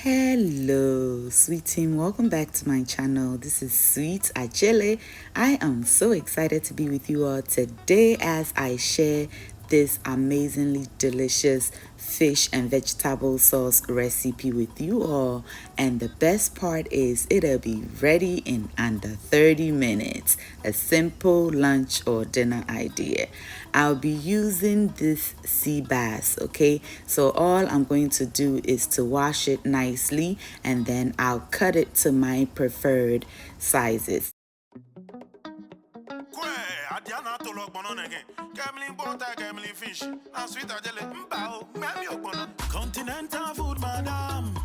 Hello, sweet team. Welcome back to my channel. This is Sweet Adjeley. I am so excited to be with you all today as I share this amazingly delicious fish and vegetable sauce recipe with you all. And the best part is it'll be ready in under 30 minutes. A simple lunch or dinner idea. I'll be using this sea bass, okay? So all I'm going to do is to wash it nicely and then I'll cut it to my preferred sizes. Fish. Sweet Adjeley. Continental food, madam.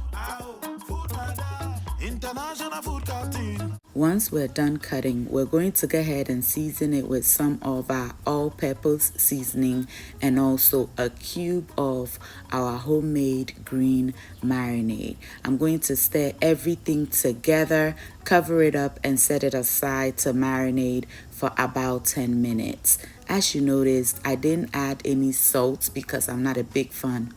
Food, madam. International food cartoon. Once we're done cutting, we're going to go ahead and season it with some of our all-purpose seasoning and also a cube of our homemade green marinade. I'm going to stir everything together, cover it up, and set it aside to marinate for about 10 minutes. As you noticed, I didn't add any salt because I'm not a big fan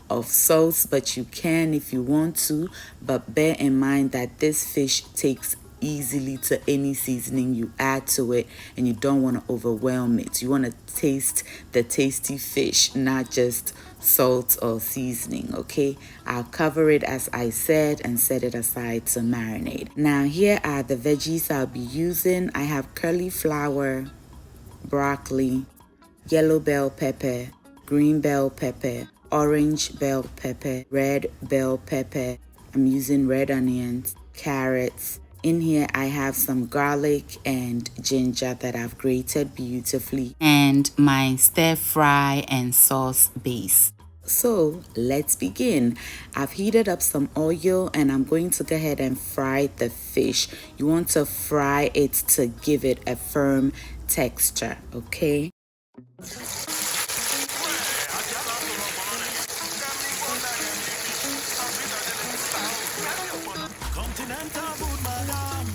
of salts, but you can if you want to. But bear in mind that this fish takes easily to any seasoning you add to it, and you don't want to overwhelm it. You want to taste the tasty fish, not just salt or seasoning. Okay, I'll cover it as I said and set it aside to marinate. Now here are the veggies I'll be using. I have cauliflower, broccoli, yellow bell pepper, green bell pepper, orange bell pepper, red bell pepper. I'm using red onions, carrots. In here I have some garlic and ginger that I've grated beautifully, and my stir fry and sauce base. So let's begin. I've heated up some oil and I'm going to go ahead and fry the fish. You want to fry it to give it a firm texture, okay? Continental food, madam.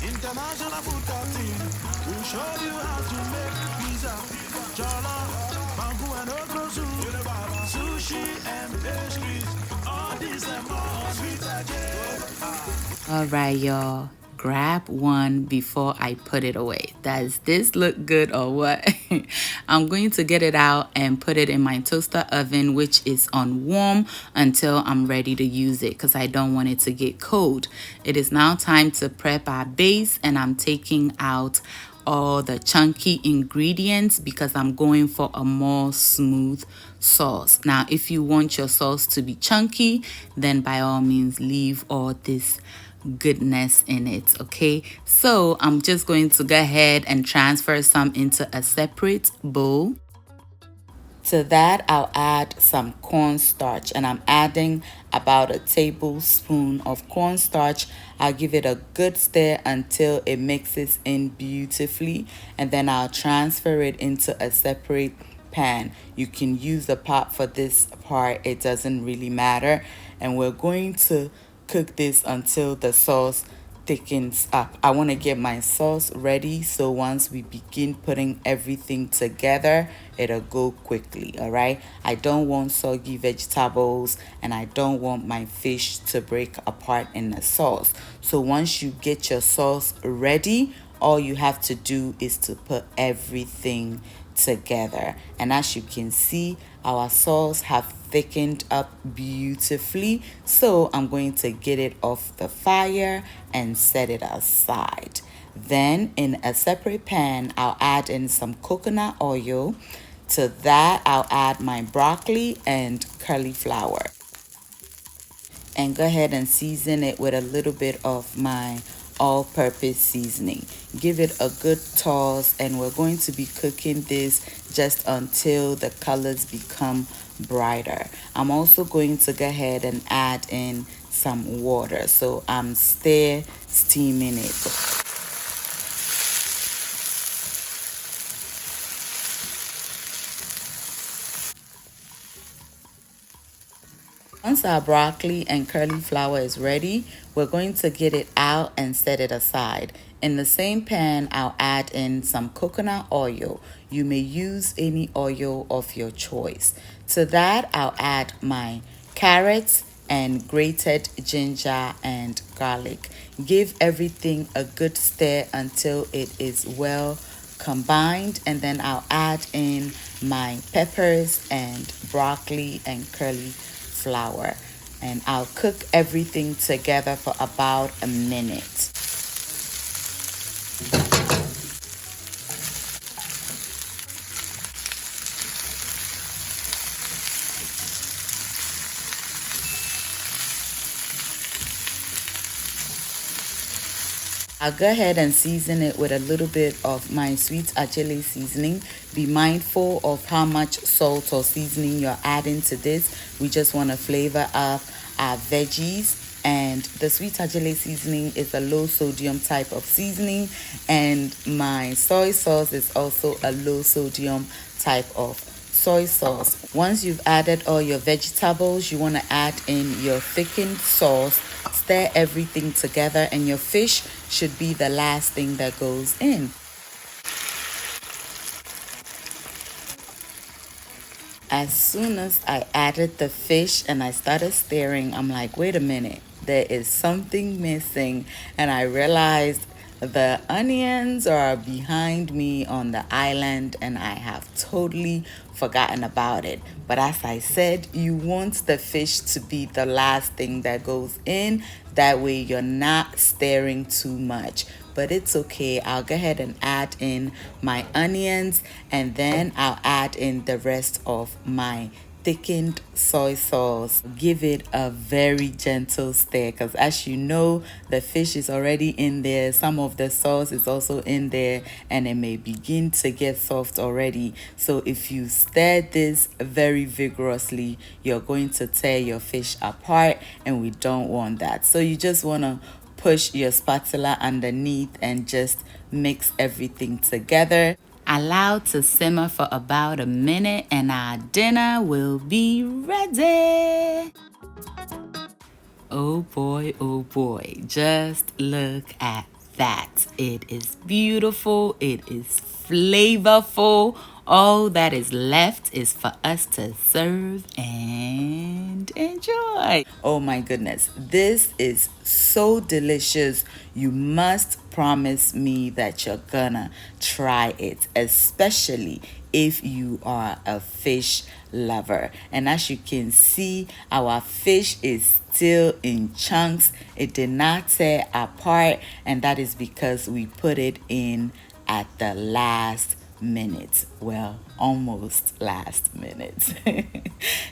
International food cartoon. We'll show you how to make pizza, jollof, bamboo and okra soup, sushi and pastries. All these and more. Sweet Adjeley. All right, y'all. Grab one before I put it away. Does this look good or what? I'm going to get it out and put it in my toaster oven, which is on warm until I'm ready to use it because I don't want it to get cold. It is now time to prep our base, and I'm taking out all the chunky ingredients because I'm going for a more smooth sauce. Now, if you want your sauce to be chunky, then by all means leave all this goodness in it. Okay, so I'm just going to go ahead and transfer some into a separate bowl. To that, I'll add some cornstarch, and I'm adding about a tablespoon of cornstarch. I'll give it a good stir until it mixes in beautifully, and then I'll transfer it into a separate pan. You can use a pot for this part, it doesn't really matter. And we're going to cook this until the sauce thickens up. I want to get my sauce ready so once we begin putting everything together, it'll go quickly. All right, I don't want soggy vegetables and I don't want my fish to break apart in the sauce. So once you get your sauce ready, all you have to do is to put everything together. And as you can see, our sauce have thickened up beautifully, so I'm going to get it off the fire and set it aside. Then in a separate pan, I'll add in some coconut oil. To that, I'll add my broccoli and cauliflower and go ahead and season it with a little bit of my all-purpose seasoning. Give it a good toss, and we're going to be cooking this just until the colors become brighter. I'm also going to go ahead and add in some water, so I'm steaming it. Once our broccoli and cauliflower is ready, we're going to get it out and set it aside. In the same pan, I'll add in some coconut oil. You may use any oil of your choice. To that, I'll add my carrots, and grated ginger and garlic. Give everything a good stir until it is well combined, and then I'll add in my peppers and broccoli and cauliflower, and I'll cook everything together for about a minute. I'll go ahead and season it with a little bit of my Sweet Adjeley seasoning. Be mindful of how much salt or seasoning you're adding to this. We just want to flavor up our veggies. And the Sweet Adjeley seasoning is a low sodium type of seasoning. And my soy sauce is also a low sodium type of soy sauce. Once you've added all your vegetables, you want to add in your thickened sauce. Stir everything together, and your fish should be the last thing that goes in. As soon as I added the fish and I started stirring, I'm like, wait a minute, there is something missing. And I realized the onions are behind me on the island and I have totally forgotten about it. But as I said, you want the fish to be the last thing that goes in. That way you're not stirring too much. But it's okay. I'll go ahead and add in my onions, and then I'll add in the rest of my thickened soy sauce. Give it a very gentle stir, because as you know, the fish is already in there. Some of the sauce is also in there, and it may begin to get soft already. So if you stir this very vigorously, you're going to tear your fish apart, and we don't want that. So you just want to push your spatula underneath and just mix everything together. Allow to simmer for about a minute, and our dinner will be ready. Oh boy, just look at that. It is beautiful, it is flavorful. All that is left is for us to serve and enjoy. Oh my goodness, this is so delicious. You must promise me that you're gonna try it, especially if you are a fish lover. And as you can see, our fish is still in chunks. It did not tear apart, and that is because we put it in at the last minute. Well, almost last minute.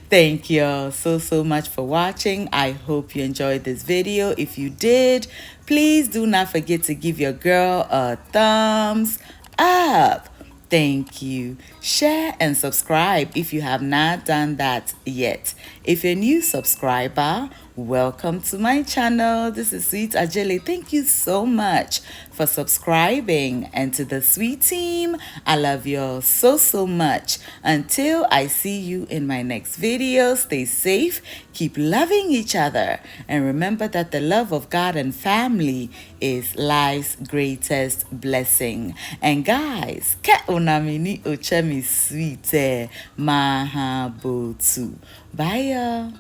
Thank you all so much for watching. I hope you enjoyed this video. If you did, please do not forget to give your girl a thumbs up. Thank you. Share and subscribe if you have not done that yet. If you're a new subscriber, welcome to my channel. This is Sweet Adjeley. Thank you so much for subscribing. And to the Sweet team, I love you all so much. Until I see you in my next video, stay safe, keep loving each other, and remember that the love of God and family is life's greatest blessing. And guys, ke unamini ochemi sweet mahabotu. Bye y'all.